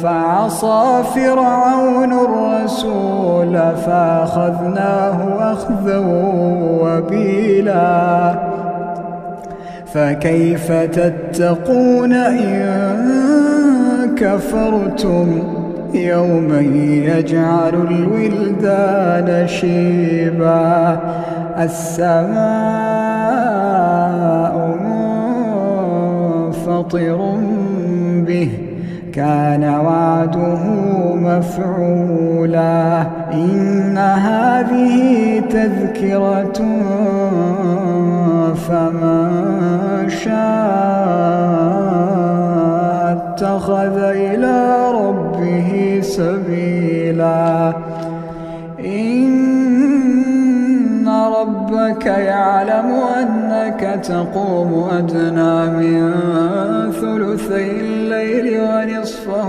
فعصى فرعون الرسول فأخذناه أخذا وبيلا فكيف تتقون إن كفرتم يوما يجعل الولدان شيبا السماء منفطر به كان وعده مفعولا إن هذه تذكرة فمن شاء اتخذ إلى ربه سبيلا إن ربك يعلم أنك تقوم أدنى من ثلثي الليل ونصفه